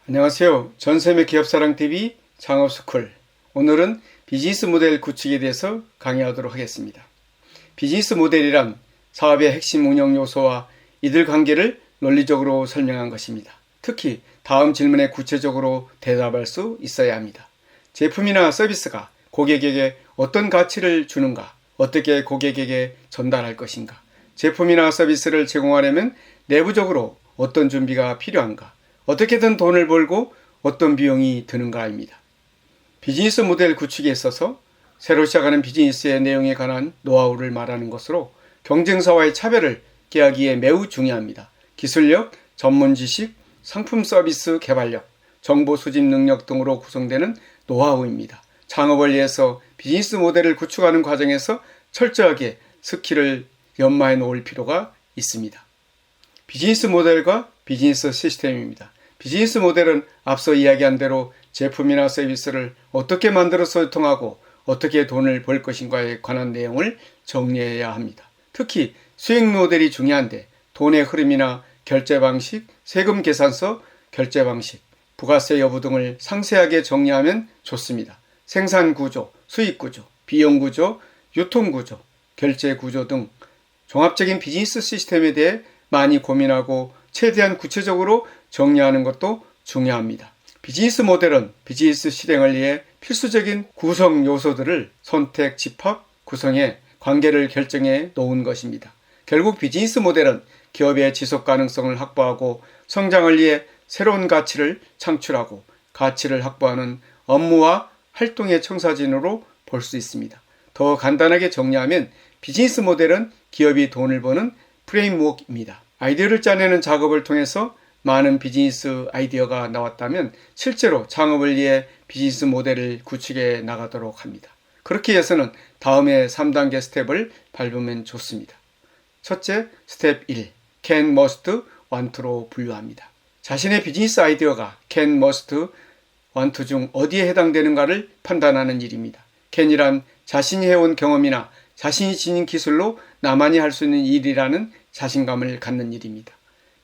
안녕하세요. 전샘의 기업사랑TV 창업스쿨. 오늘은 비즈니스 모델 구축에 대해서 강의하도록 하겠습니다. 비즈니스 모델이란 사업의 핵심 운영 요소와 이들 관계를 논리적으로 설명한 것입니다. 특히 다음 질문에 구체적으로 대답할 수 있어야 합니다. 제품이나 서비스가 고객에게 어떤 가치를 주는가? 어떻게 고객에게 전달할 것인가? 제품이나 서비스를 제공하려면 내부적으로 어떤 준비가 필요한가? 어떻게든 돈을 벌고 어떤 비용이 드는가입니다. 비즈니스 모델 구축에 있어서 새로 시작하는 비즈니스의 내용에 관한 노하우를 말하는 것으로 경쟁사와의 차별을 깨하기에 매우 중요합니다. 기술력, 전문 지식, 상품 서비스 개발력, 정보 수집 능력 등으로 구성되는 노하우입니다. 창업을 위해서 비즈니스 모델을 구축하는 과정에서 철저하게 스킬을 연마해 놓을 필요가 있습니다. 비즈니스 모델과 비즈니스 시스템입니다. 비즈니스 모델은 앞서 이야기한 대로 제품이나 서비스를 어떻게 만들어 소통하고 어떻게 돈을 벌 것인가에 관한 내용을 정리해야 합니다. 특히 수익 모델이 중요한데 돈의 흐름이나 결제 방식, 세금 계산서, 결제 방식, 부가세 여부 등을 상세하게 정리하면 좋습니다. 생산 구조, 수익 구조, 비용 구조, 유통 구조, 결제 구조 등 종합적인 비즈니스 시스템에 대해 많이 고민하고 최대한 구체적으로 정리하는 것도 중요합니다. 비즈니스 모델은 비즈니스 실행을 위해 필수적인 구성 요소들을 선택, 집합, 구성해 관계를 결정해 놓은 것입니다. 결국 비즈니스 모델은 기업의 지속 가능성을 확보하고 성장을 위해 새로운 가치를 창출하고 가치를 확보하는 업무와 활동의 청사진으로 볼 수 있습니다. 더 간단하게 정리하면 비즈니스 모델은 기업이 돈을 버는 프레임워크입니다. 아이디어를 짜내는 작업을 통해서 많은 비즈니스 아이디어가 나왔다면 실제로 창업을 위해 비즈니스 모델을 구축해 나가도록 합니다. 그렇게 해서는 다음의 3단계 스텝을 밟으면 좋습니다. 첫째, 스텝 1. can, must, want로 분류합니다. 자신의 비즈니스 아이디어가 can, must, want 중 어디에 해당되는가를 판단하는 일입니다. can이란 자신이 해온 경험이나 자신이 지닌 기술로 나만이 할 수 있는 일이라는 자신감을 갖는 일입니다.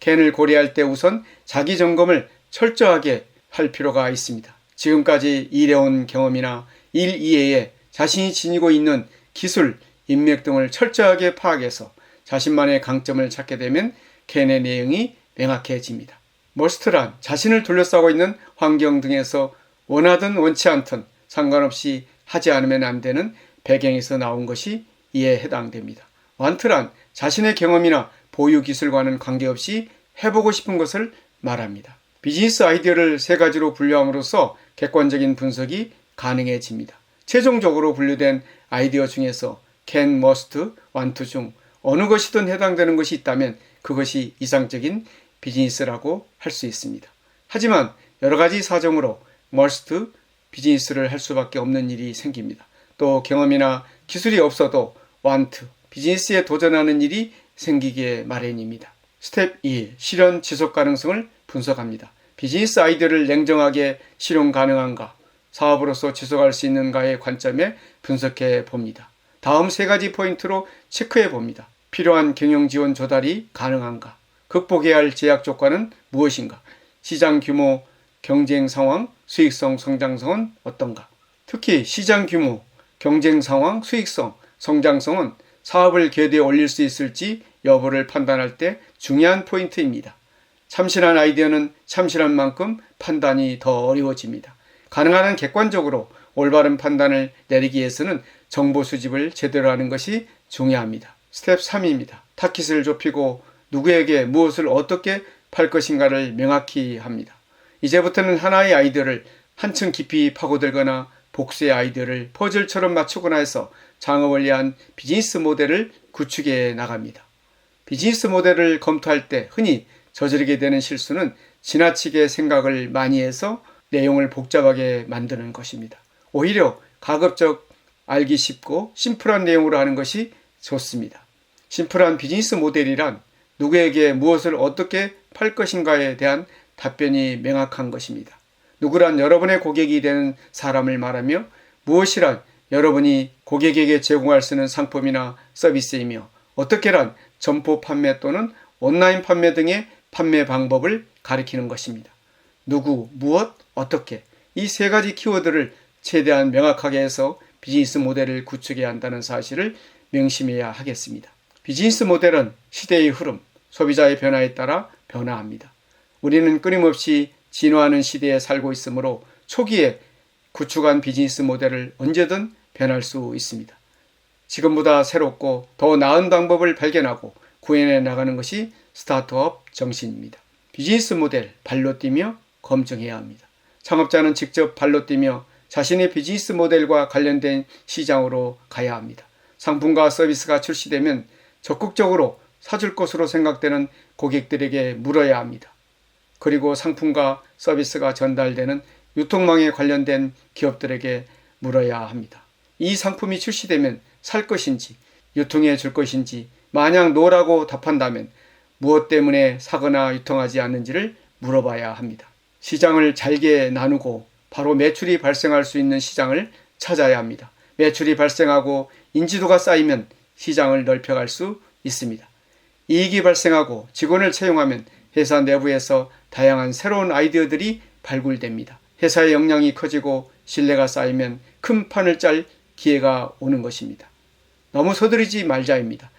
can을 고려할 때 우선 자기 점검을 철저하게 할 필요가 있습니다. 지금까지 일해온 경험이나 일 이외에 자신이 지니고 있는 기술, 인맥 등을 철저하게 파악해서 자신만의 강점을 찾게 되면 can의 내용이 명확해집니다. must란 자신을 둘러싸고 있는 환경 등에서 원하든 원치 않든 상관없이 하지 않으면 안 되는 배경에서 나온 것이 이에 해당됩니다. want란 자신의 경험이나 보유 기술과는 관계없이 해보고 싶은 것을 말합니다. 비즈니스 아이디어를 세 가지로 분류함으로써 객관적인 분석이 가능해집니다. 최종적으로 분류된 아이디어 중에서 can, must, want 중 어느 것이든 해당되는 것이 있다면 그것이 이상적인 비즈니스라고 할 수 있습니다. 하지만 여러 가지 사정으로 must 비즈니스를 할 수밖에 없는 일이 생깁니다. 또 경험이나 기술이 없어도 want 비즈니스에 도전하는 일이 생기기에 마련입니다. 스텝 2. 실현 지속 가능성을 분석합니다. 비즈니스 아이디어를 냉정하게 실현 가능한가, 사업으로서 지속할 수 있는가의 관점에 분석해 봅니다. 다음 세 가지 포인트로 체크해 봅니다. 필요한 경영 지원 조달이 가능한가, 극복해야 할 제약 조건은 무엇인가, 시장 규모, 경쟁 상황, 수익성, 성장성은 어떤가. 특히 시장 규모, 경쟁 상황, 수익성, 성장성은 사업을 궤도에 올릴 수 있을지 여부를 판단할 때 중요한 포인트입니다. 참신한 아이디어는 참신한 만큼 판단이 더 어려워집니다. 가능한 한 객관적으로 올바른 판단을 내리기 위해서는 정보 수집을 제대로 하는 것이 중요합니다. 스텝 3입니다. 타깃을 좁히고 누구에게 무엇을 어떻게 팔 것인가를 명확히 합니다. 이제부터는 하나의 아이디어를 한층 깊이 파고들거나 복수의 아이디어를 퍼즐처럼 맞추거나 해서 창업을 위한 비즈니스 모델을 구축해 나갑니다. 비즈니스 모델을 검토할 때 흔히 저지르게 되는 실수는 지나치게 생각을 많이 해서 내용을 복잡하게 만드는 것입니다. 오히려 가급적 알기 쉽고 심플한 내용으로 하는 것이 좋습니다. 심플한 비즈니스 모델이란 누구에게 무엇을 어떻게 팔 것인가에 대한 답변이 명확한 것입니다. 누구란 여러분의 고객이 되는 사람을 말하며 무엇이란 여러분이 고객에게 제공할 수 있는 상품이나 서비스이며 어떻게란 점포 판매 또는 온라인 판매 등의 판매 방법을 가리키는 것입니다. 누구, 무엇, 어떻게 이 세 가지 키워드를 최대한 명확하게 해서 비즈니스 모델을 구축해야 한다는 사실을 명심해야 하겠습니다. 비즈니스 모델은 시대의 흐름, 소비자의 변화에 따라 변화합니다. 우리는 끊임없이 진화하는 시대에 살고 있으므로 초기에 구축한 비즈니스 모델을 언제든 변할 수 있습니다. 지금보다 새롭고 더 나은 방법을 발견하고 구현해 나가는 것이 스타트업 정신입니다. 비즈니스 모델 발로 뛰며 검증해야 합니다. 창업자는 직접 발로 뛰며 자신의 비즈니스 모델과 관련된 시장으로 가야 합니다. 상품과 서비스가 출시되면 적극적으로 사줄 것으로 생각되는 고객들에게 물어야 합니다. 그리고 상품과 서비스가 전달되는 유통망에 관련된 기업들에게 물어야 합니다. 이 상품이 출시되면 살 것인지 유통해 줄 것인지 만약 노라고 답한다면 무엇 때문에 사거나 유통하지 않는지를 물어봐야 합니다. 시장을 잘게 나누고 바로 매출이 발생할 수 있는 시장을 찾아야 합니다. 매출이 발생하고 인지도가 쌓이면 시장을 넓혀갈 수 있습니다. 이익이 발생하고 직원을 채용하면 회사 내부에서 다양한 새로운 아이디어들이 발굴됩니다. 회사의 역량이 커지고 신뢰가 쌓이면 큰 판을 짤 기회가 오는 것입니다. 너무 서두르지 말자입니다.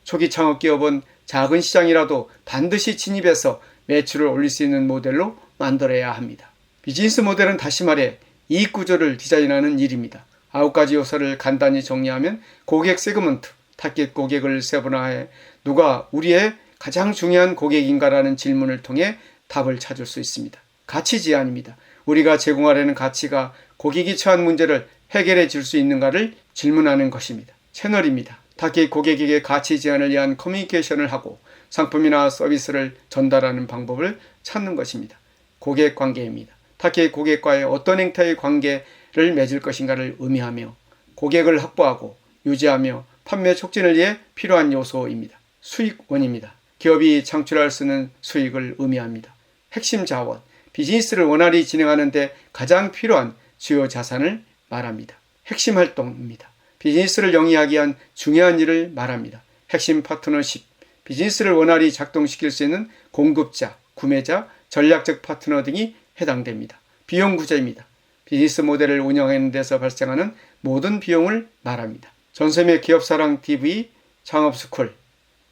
초기 창업 기업은 작은 시장이라도 반드시 진입해서 매출을 올릴 수 있는 모델로 만들어야 합니다. 비즈니스 모델은 다시 말해 이익 구조를 디자인하는 일입니다. 9가지 요소를 간단히 정리하면 고객 세그먼트, 타깃 고객을 세분화해 누가 우리의 가장 중요한 고객인가라는 질문을 통해 답을 찾을 수 있습니다. 가치 제안입니다. 우리가 제공하려는 가치가 고객이 처한 문제를 해결해 줄 수 있는가를 질문하는 것입니다. 채널입니다. 타깃 고객에게 가치 제안을 위한 커뮤니케이션을 하고 상품이나 서비스를 전달하는 방법을 찾는 것입니다. 고객 관계입니다. 타깃 고객과의 어떤 행태의 관계를 맺을 것인가를 의미하며 고객을 확보하고 유지하며 판매 촉진을 위해 필요한 요소입니다. 수익원입니다. 기업이 창출할 수 있는 수익을 의미합니다. 핵심 자원, 비즈니스를 원활히 진행하는 데 가장 필요한 주요 자산을 말합니다. 핵심 활동입니다. 비즈니스를 영위하기 위한 중요한 일을 말합니다. 핵심 파트너십, 비즈니스를 원활히 작동시킬 수 있는 공급자, 구매자, 전략적 파트너 등이 해당됩니다. 비용 구조입니다. 비즈니스 모델을 운영하는 데서 발생하는 모든 비용을 말합니다. 전샘의 기업사랑 TV 창업스쿨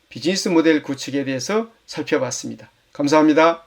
비즈니스 모델 구축에 대해서 살펴봤습니다. 감사합니다.